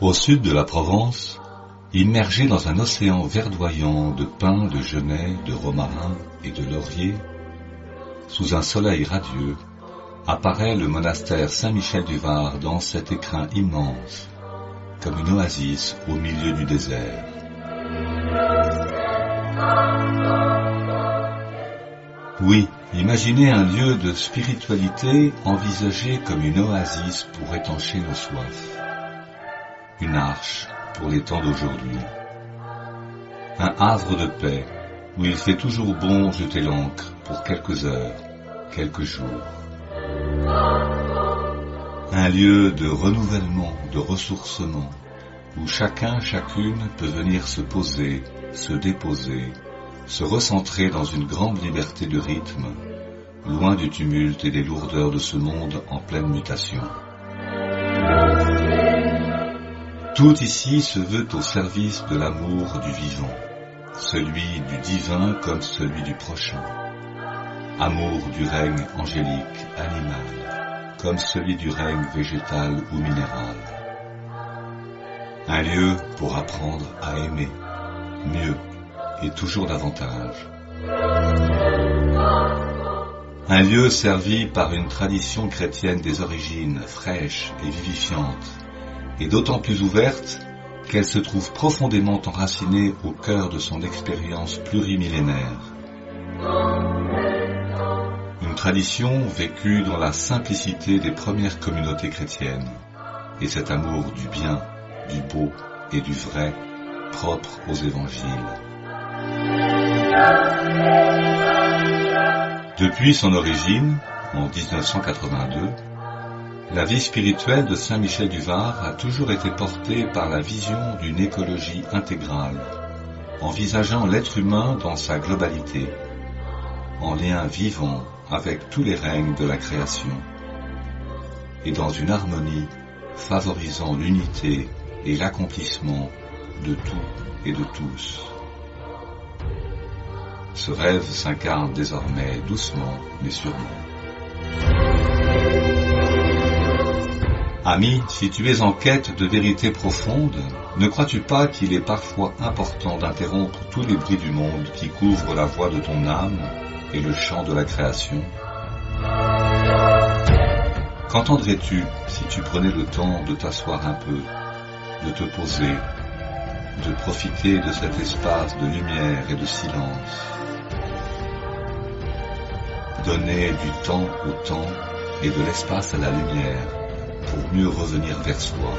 Au sud de la Provence, immergé dans un océan verdoyant de pins, de genêts, de romarins et de lauriers, sous un soleil radieux, apparaît le monastère Saint-Michel-du-Var dans cet écrin immense, comme une oasis au milieu du désert. Oui, imaginez un lieu de spiritualité envisagé comme une oasis pour étancher nos soifs, une arche pour les temps d'aujourd'hui, un havre de paix où il fait toujours bon jeter l'ancre pour quelques heures, quelques jours. Un lieu de renouvellement, de ressourcement, où chacun, chacune peut venir se poser, se déposer, se recentrer dans une grande liberté de rythme, loin du tumulte et des lourdeurs de ce monde en pleine mutation. Tout ici se veut au service de l'amour du vivant, celui du divin comme celui du prochain. Amour du règne angélique, animal, comme celui du règne végétal ou minéral. Un lieu pour apprendre à aimer, mieux et toujours davantage. Un lieu servi par une tradition chrétienne des origines, fraîche et vivifiante, et d'autant plus ouverte qu'elle se trouve profondément enracinée au cœur de son expérience plurimillénaire. Une tradition vécue dans la simplicité des premières communautés chrétiennes, et cet amour du bien, du beau et du vrai, propre aux évangiles. Depuis son origine, en 1982, la vie spirituelle de Saint-Michel-du-Var a toujours été portée par la vision d'une écologie intégrale, envisageant l'être humain dans sa globalité, en lien vivant avec tous les règnes de la création, et dans une harmonie favorisant l'unité et l'accomplissement de tout et de tous. Ce rêve s'incarne désormais doucement mais sûrement. Ami, si tu es en quête de vérité profonde, ne crois-tu pas qu'il est parfois important d'interrompre tous les bruits du monde qui couvrent la voix de ton âme et le chant de la création? Qu'entendrais-tu si tu prenais le temps de t'asseoir un peu, de te poser, de profiter de cet espace de lumière et de silence? Donner du temps au temps et de l'espace à la lumière pour mieux revenir vers soi.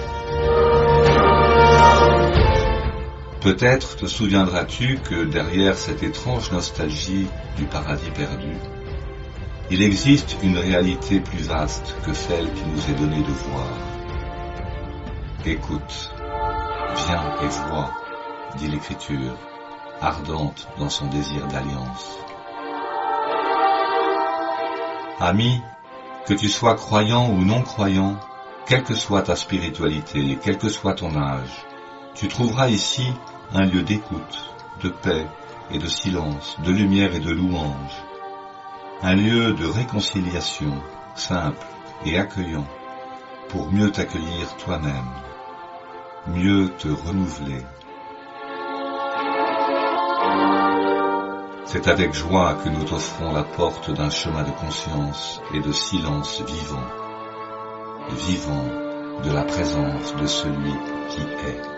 Peut-être te souviendras-tu que derrière cette étrange nostalgie du paradis perdu, il existe une réalité plus vaste que celle qui nous est donnée de voir. Écoute, viens et vois, dit l'Écriture, ardente dans son désir d'alliance. Ami, que tu sois croyant ou non croyant, quelle que soit ta spiritualité, quel que soit ton âge, tu trouveras ici un lieu d'écoute, de paix et de silence, de lumière et de louange, un lieu de réconciliation, simple et accueillant, pour mieux t'accueillir toi-même, mieux te renouveler. C'est avec joie que nous t'offrons la porte d'un chemin de conscience et de silence vivant, vivant de la présence de celui qui est.